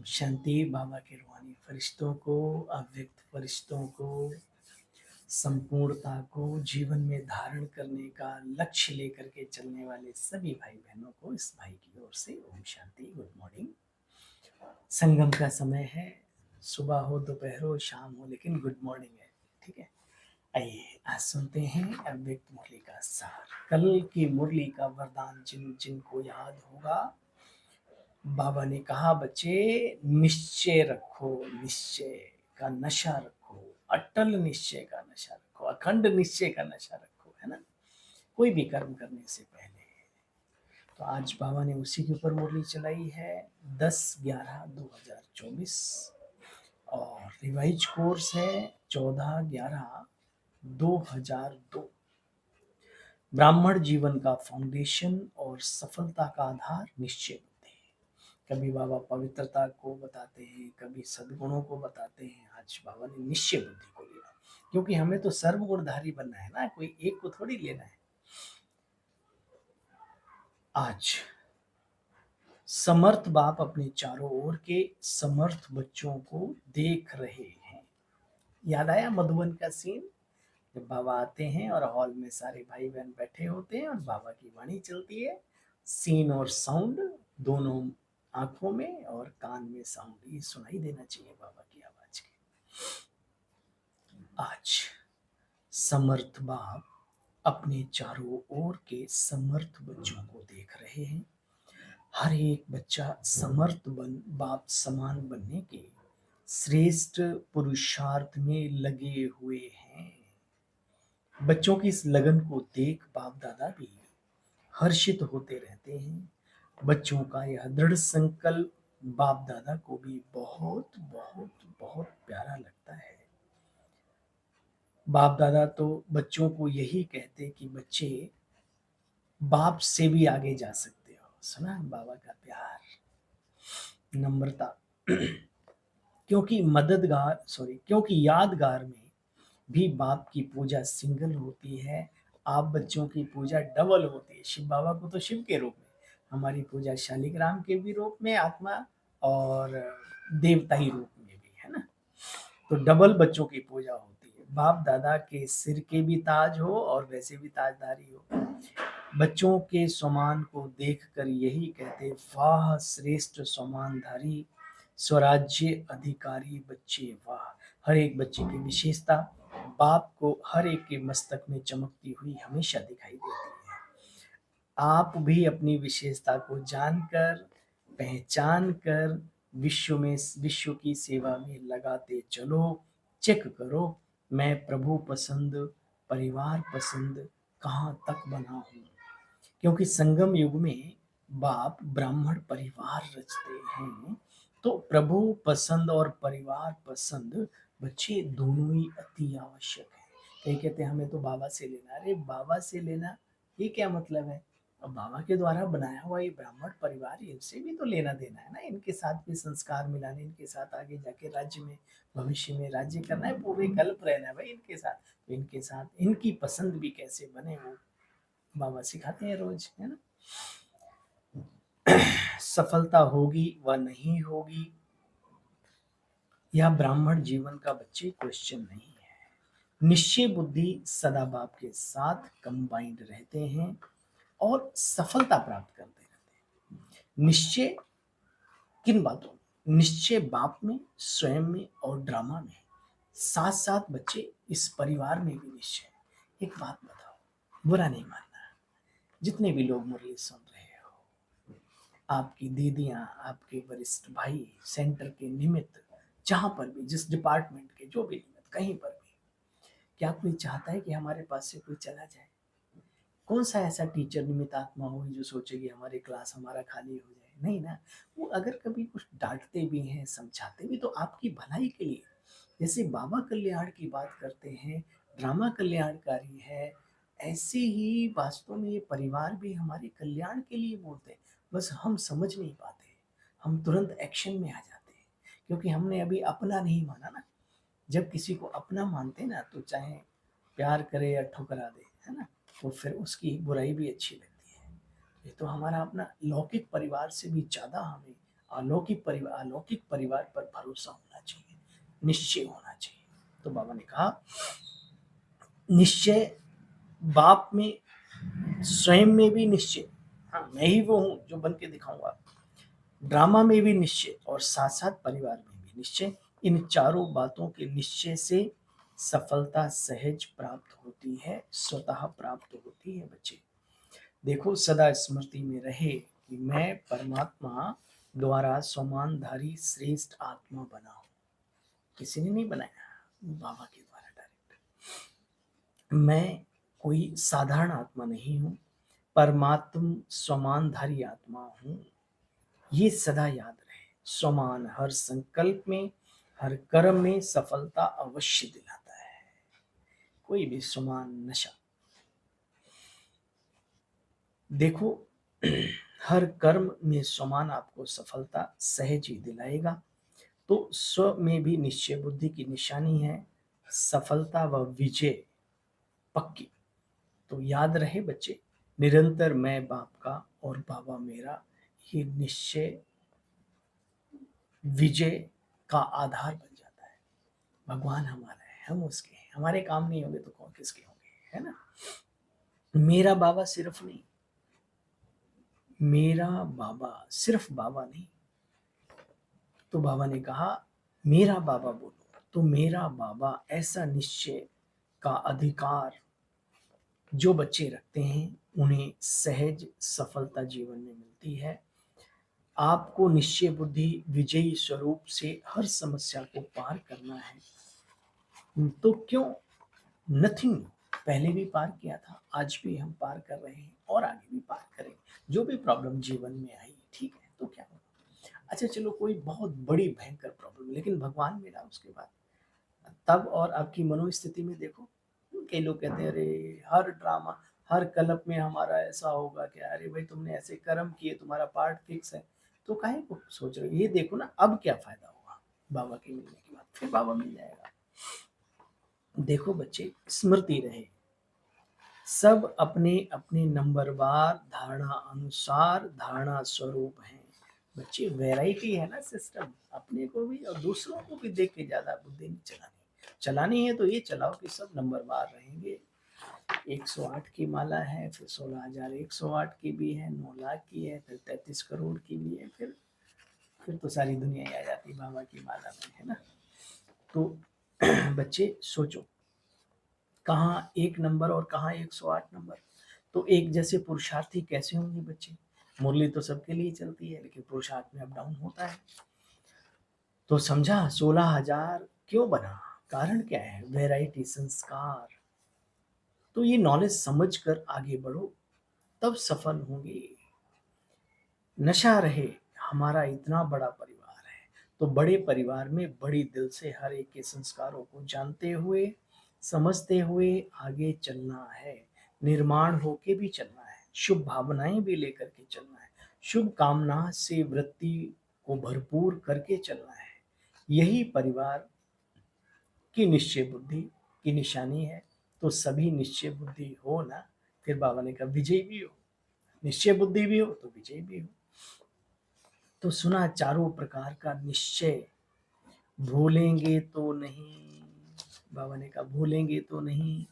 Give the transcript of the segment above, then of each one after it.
शांति बाबा के रूहानी फरिश्तों को, अव्यक्त फरिश्तों को, संपूर्णता को जीवन में धारण करने का लक्ष्य लेकर के चलने वाले सभी भाई बहनों को इस भाई की ओर से ओम शांति। Good morning. संगम का समय है, सुबह हो दोपहर हो शाम हो, लेकिन गुड मॉर्निंग है। ठीक है, आइए आज सुनते हैं अव्यक्त मुरली का सार। कल की मुरली का वरदान जिनको याद होगा, बाबा ने कहा बच्चे निश्चय रखो, निश्चय का नशा रखो, अटल निश्चय का नशा रखो, अखंड निश्चय का नशा रखो, है ना, कोई भी कर्म करने से पहले। तो आज बाबा ने उसी के ऊपर मुरली चलाई है 10/11/2024 और रिवाइज कोर्स है 14/11/2002। ब्राह्मण जीवन का फाउंडेशन और सफलता का आधार निश्चय बुद्धि। कभी बाबा पवित्रता को बताते हैं, कभी सद्गुणों को बताते हैं। आज बाबा ने निश्चय बुद्धि को लिया, क्योंकि हमें तो सर्वगुणधारी बनना है ना, कोई एक को थोड़ी लेना है। आज समर्थ बाप अपने चारों ओर के समर्थ बच्चों को देख रहे हैं। याद आया मधुबन का सीन, जब बाबा आते हैं और हॉल में सारे भाई बहन बैठे होते हैं और बाबा की वाणी चलती है। सीन और साउंड दोनों आंखों में और कान में साउंड, ये सुनाई देना चाहिए बाबा की आवाज के। आज समर्थ बाप अपने चारों ओर के समर्थ बच्चों को देख रहे हैं। हर एक बच्चा समर्थ बाप समान बनने के श्रेष्ठ पुरुषार्थ में लगे हुए हैं। बच्चों की इस लगन को देख बाप दादा भी हर्षित होते रहते हैं। बच्चों का यह दृढ़ संकल्प बाप दादा को भी बहुत बहुत बहुत प्यारा लगता है। बाप दादा तो बच्चों को यही कहते कि बच्चे बाप से भी आगे जा सकते हो। सुना बाबा का प्यार, नम्रता। क्योंकि यादगार में भी बाप की पूजा सिंगल होती है, आप बच्चों की पूजा डबल होती है। शिव बाबा को तो शिव के रूप में, हमारी पूजा शालिग्राम के भी रूप में, आत्मा और देवता ही रूप में भी, है ना। तो डबल बच्चों की पूजा होती है। बाप दादा के सिर के भी ताज हो और वैसे भी ताजदारी हो। बच्चों के समान को देखकर यही कहते, वाह श्रेष्ठ समानधारी स्वराज्य अधिकारी बच्चे, वाह। हर एक बच्चे की विशेषता बाप को हर एक के मस्तक में चमकती हुई हमेशा दिखाई देती है। आप भी अपनी विशेषता को जानकर, पहचान कर विश्व की सेवा में लगाते चलो। चेक करो, मैं प्रभु पसंद, परिवार पसंद कहाँ तक बना हूँ। क्योंकि संगम युग में बाप ब्राह्मण परिवार रचते हैं, तो प्रभु पसंद और परिवार पसंद बच्चे दोनों ही अति आवश्यक है। कई कहते हैं हमें तो बाबा से लेना। अरे बाबा से लेना ये क्या मतलब है? अब बाबा के द्वारा बनाया हुआ ये ब्राह्मण परिवार, इनसे भी तो लेना देना है ना। इनके साथ भी संस्कार मिलाने, इनके साथ आगे जाके राज्य में, भविष्य में राज्य करना है, पूरे कल्प रहना है भाई इनके साथ। तो इनके साथ इनकी पसंद भी कैसे बने वो बाबा सिखाते हैं रोज, है ना। सफलता होगी व नहीं होगी, यह ब्राह्मण जीवन का बच्चे क्वेश्चन नहीं है। निश्चय बुद्धि सदा बाप के साथ कंबाइंड रहते हैं और सफलता प्राप्त करते रहते हैं। निश्चय किन बातों में? निश्चय बाप में, स्वयं में और ड्रामा में, साथ साथ बच्चे इस परिवार में भी निश्चय। एक बात बताओ, बुरा नहीं मानना, जितने भी लोग मुरली सुन रहे हो, आपकी दीदियां, आपके वरिष्ठ भाई, सेंटर के निमित्त, जहां पर भी, जिस डिपार्टमेंट के जो भी निमित्त, कहीं पर भी, क्या कोई चाहता है कि हमारे पास से कोई चला जाए? कौन सा ऐसा टीचर निमित्त आत्मा हो जो सोचेगी हमारी क्लास हमारा खाली हो जाए? नहीं ना। वो अगर कभी कुछ डांटते भी हैं, समझाते भी, तो आपकी भलाई के लिए। जैसे बाबा कल्याण की बात करते हैं, ड्रामा कल्याणकारी है, ऐसे ही वास्तव में ये परिवार भी हमारे कल्याण के लिए बोलते हैं। बस हम समझ नहीं पाते, हम तुरंत एक्शन में आ जाते हैं, क्योंकि हमने अभी अपना नहीं माना ना। जब किसी को अपना मानते ना, तो चाहे प्यार करे या ठुकरा दे, है ना, तो फिर उसकी बुराई भी अच्छी लगती है। ये तो हमारा अपना लौकिक परिवार से भी ज़्यादा हमें अलौकिक परिवार पर भरोसा होना चाहिए, निश्चय होना चाहिए। तो बाबा ने कहा निश्चय बाप में, स्वयं में भी निश्चय, हाँ मैं ही वो हूं जो बन के दिखाऊंगा, ड्रामा में भी निश्चय और साथ साथ परिवार में भी निश्चय। इन चारों बातों के निश्चय से सफलता सहज प्राप्त होती है, स्वतः प्राप्त होती है। बच्चे देखो, सदा स्मृति में रहे कि मैं परमात्मा द्वारा समानधारी श्रेष्ठ आत्मा बना हूं। किसी ने नहीं बनाया, बाबा के द्वारा डायरेक्ट। मैं कोई साधारण आत्मा नहीं हूं, परमात्म समानधारी आत्मा हूं। ये सदा याद रहे। समान हर संकल्प में, हर कर्म में सफलता अवश्य दिलाता है। कोई भी समान नशा, देखो हर कर्म में समान आपको सफलता सहज ही दिलाएगा। तो स्व में भी निश्चय बुद्धि की निशानी है, सफलता व विजय पक्की। तो याद रहे बच्चे, निरंतर मैं बाप का और बाबा मेरा, ये निश्चय विजय का आधार बन जाता है। भगवान हमारा है, हम उसके हैं। हमारे काम नहीं होंगे तो कौन किसके होंगे, है ना। मेरा बाबा सिर्फ नहीं, मेरा बाबा सिर्फ बाबा नहीं। तो बाबा ने कहा मेरा बाबा बोलो, तो मेरा बाबा ऐसा निश्चय का अधिकार जो बच्चे रखते हैं उन्हें सहज सफलता जीवन में मिलती है। आपको निश्चय बुद्धि विजयी स्वरूप से हर समस्या को पार करना है। तो क्यों, नथिंग, पहले भी पार किया था, आज भी हम पार कर रहे हैं और आगे भी पार करेंगे। जो भी प्रॉब्लम जीवन में आई, ठीक है, तो क्या हुआ, अच्छा चलो कोई बहुत बड़ी भयंकर प्रॉब्लम, लेकिन भगवान मिला उसके बाद, तब और आपकी मनोस्थिति में देखो। कई लोग कहते हैं अरे हर ड्रामा, हर कल्प में हमारा ऐसा होगा क्या, अरे भाई तुमने ऐसे कर्म किए, तुम्हारा पार्ट फिक्स है, तो काहे को सोच रहे हो। ये देखो ना, अब क्या फायदा होगा बाबा के मिलने के बाद, फिर बाबा मिल जाएगा। देखो बच्चे, स्मृति रहे, सब अपने अपने नंबरवार धारणा अनुसार धारणा स्वरूप हैं। बच्चे वैरायटी है ना सिस्टम, अपने को भी और दूसरों को भी देख के ज्यादा बुद्धि नहीं चलानी है। तो ये चलाओ कि सब नंबरवार रहेंगे। 108 की माला है, फिर 16,108 की भी है, 9 लाख की है, फिर 33 करोड़ की भी है, फिर तो सारी दुनिया ही आ जाती बाबा की माला में, है ना। तो बच्चे सोचो, कहाँ एक नंबर और कहाँ 108 नंबर। तो एक जैसे पुरुषार्थी कैसे होंगे बच्चे, मुरली तो सबके लिए चलती है, लेकिन पुरुषार्थ में अप डाउन होता है। तो समझा 16,000 क्यों बना, कारण क्या है, वैरायटी संस्कार। तो ये नॉलेज समझ कर आगे बढ़ो, तब सफल होंगे। नशा रहे, हमारा इतना बड़ा परिवार है, तो बड़े परिवार में बड़ी दिल से हर एक के संस्कारों को जानते हुए, समझते हुए आगे चलना है। निर्माण होके भी चलना है, शुभ भावनाएं भी लेकर के चलना है, शुभ कामना से वृत्ति को भरपूर करके चलना है। यही परिवार की निश्चय बुद्धि की निशानी है। तो सभी निश्चय बुद्धि हो ना, फिर बाबा ने कहा विजय भी हो, निश्चय बुद्धि भी हो तो विजय भी हो। तो सुना चारों प्रकार का निश्चय, भूलेंगे तो नहीं, बाबा ने कहा भूलेंगे तो नहीं,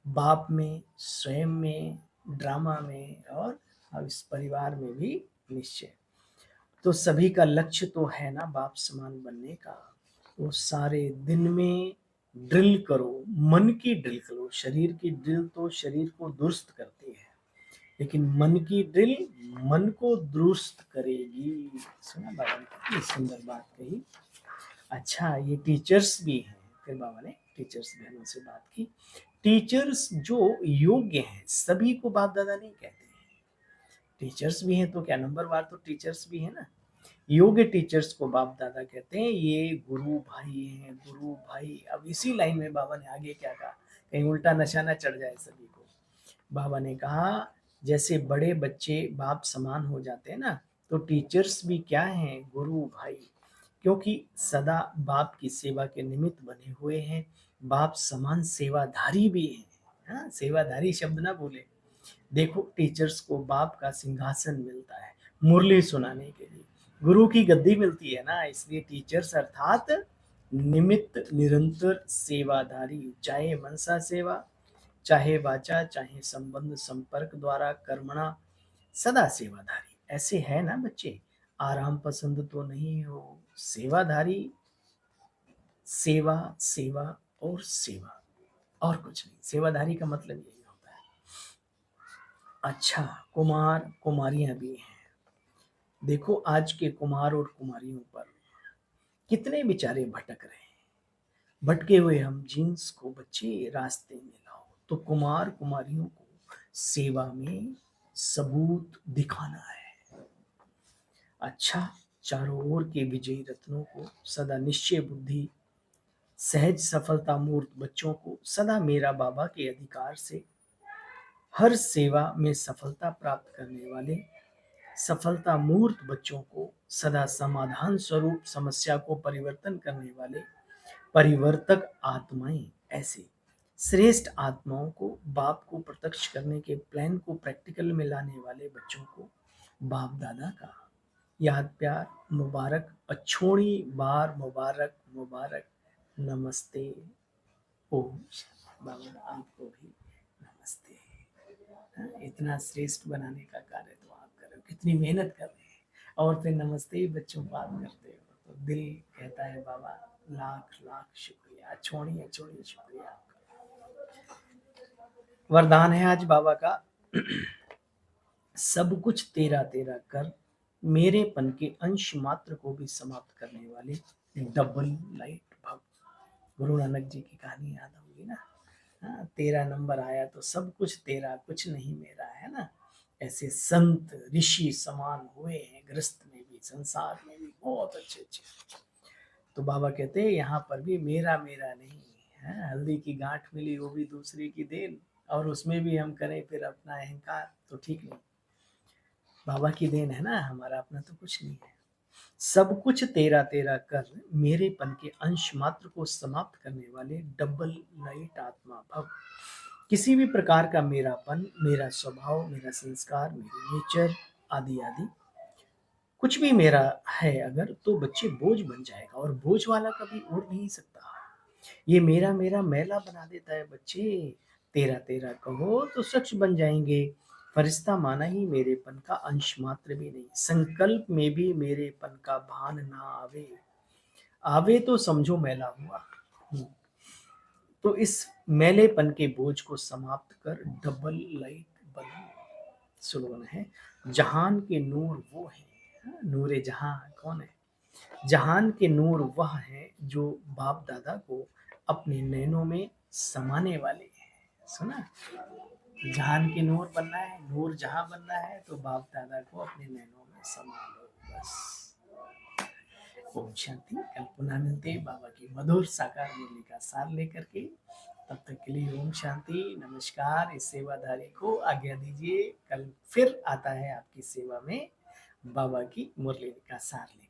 बाप में, स्वयं में, ड्रामा में, और अब इस परिवार में भी निश्चय। तो सभी का लक्ष्य तो है ना बाप समान बनने का। तो सारे दिन में ड्रिल करो, मन की ड्रिल करो। शरीर की ड्रिल तो शरीर को दुरुस्त करती है, लेकिन मन की ड्रिल मन को दुरुस्त करेगी। सुना बाबा ने कितनी सुंदर बात कही। अच्छा, ये टीचर्स भी हैं, फिर बाबा ने टीचर्स बहनों से बात की। टीचर्स जो योग्य हैं, सभी को बाप दादा नहीं कहते हैं। टीचर्स भी हैं तो क्या, नंबरवार तो टीचर्स भी है ना। योग्य टीचर्स को बाप दादा कहते हैं, ये गुरु भाई हैं, गुरु भाई। अब इसी लाइन में बाबा ने आगे क्या कहा, कहीं उल्टा नशा ना चढ़ जाए सभी को। बाबा ने कहा जैसे बड़े बच्चे बाप समान हो जाते हैं ना, तो टीचर्स भी क्या हैं, गुरु भाई, क्योंकि सदा बाप की सेवा के निमित्त बने हुए हैं। बाप समान सेवाधारी भी हैं। हाँ, सेवाधारी शब्द ना भूले। देखो टीचर्स को बाप का सिंहासन मिलता है मुरली सुनाने के लिए, गुरु की गद्दी मिलती है ना, इसलिए टीचर्स अर्थात निमित्त निरंतर सेवाधारी, चाहे मनसा सेवा, चाहे वाचा, चाहे संबंध संपर्क द्वारा कर्मणा, सदा सेवाधारी। ऐसे है ना बच्चे, आराम पसंद तो नहीं हो, सेवाधारी, सेवा सेवा और सेवा, और कुछ नहीं। सेवाधारी का मतलब यही होता है। अच्छा, कुमार कुमारियां भी हैं। देखो आज के कुमार और कुमारियों पर कितने बेचारे भटक रहे हैं। भटके हुए हम जीन्स को बच्चे रास्ते में लाओ, तो कुमार कुमारियों को सेवा में सबूत दिखाना है। अच्छा, चारों ओर के विजयी रत्नों को सदा निश्चय बुद्धि, सहज सफलता मूर्त बच्चों को सदा मेरा बाबा के अधिकार से हर सेवा में सफलता प्राप्त करने वाले सफलता मूर्त बच्चों को सदा समाधान स्वरूप समस्या को परिवर्तन करने वाले परिवर्तक आत्माएं, ऐसे श्रेष्ठ आत्माओं को बाप को प्रत्यक्ष करने के प्लान को प्रैक्टिकल में लाने वाले बच्चों को बाप दादा का याद प्यार मुबारक, अछोड़ी बार मुबारक मुबारक, नमस्ते। ओम बाबा आपको भी नमस्ते। इतना श्रेष्ठ बनाने का कार्य तो आप कर रहे हो, कितनी मेहनत कर रहे हैं, और फिर नमस्ते ही बच्चों को आप करते हो, तो दिल कहता है बाबा लाख लाख शुक्रिया, छोड़िए छोड़िए, शुक्रिया आपका। वरदान है आज बाबा का, सब कुछ तेरा तेरा कर, मेरेपन के अंश मात्र को भी समाप्त करने वाले डबल लाइट भक्त। गुरु नानक जी की कहानी याद होगी ना। हाँ, तेरा नंबर आया तो सब कुछ तेरा, कुछ नहीं मेरा, है ना। ऐसे संत ऋषि समान हुए हैं, गृहस्थ में भी संसार में भी बहुत अच्छे अच्छे। तो बाबा कहते हैं यहाँ पर भी मेरा मेरा नहीं है। हल्दी की गांठ मिली वो भी दूसरे की देन, और उसमें भी हम करें फिर अपना अहंकार, तो ठीक नहीं। बाबा की देन है ना, हमारा अपना तो कुछ नहीं है। सब कुछ तेरा तेरा कर, मेरेपन के अंश मात्र को समाप्त करने वाले डबल लाइट आत्मा भव। किसी भी प्रकार का मेरापन, मेरा स्वभाव, मेरा संस्कार, मेरी नेचर आदि आदि कुछ भी मेरा है अगर, तो बच्चे बोझ बन जाएगा, और बोझ वाला कभी उड़ नहीं सकता। ये मेरा मेरा मैला बना देता है बच्चे। तेरा तेरा कहो तो सच बन जाएंगे। फरिश्ता माना ही मेरेपन का अंश मात्र भी नहीं, संकल्प में भी मेरेपन का भान ना आवे, आवे तो समझो मैला हुआ। तो इस मैलेपन के बोझ को समाप्त कर डबल लाइट बनो। स्लोगन है, जहान के नूर वो है, नूरे जहां कौन है, जहान के नूर वह है जो बाप दादा को अपने नैनों में समाने वाले हैं। सुना, जहान के नूर बनना है, नूर जहां बनना है, तो बाप दादा को अपने नैनों में समा लो बस। ओम शांति। कल पुनः मिलते हैं बाबा की मधुर साकार मुरली का सार लेकर के। तब तक के लिए ओम शांति, नमस्कार। इस सेवाधारी को आज्ञा दीजिए, कल फिर आता है आपकी सेवा में बाबा की मुरली का सार लेकर।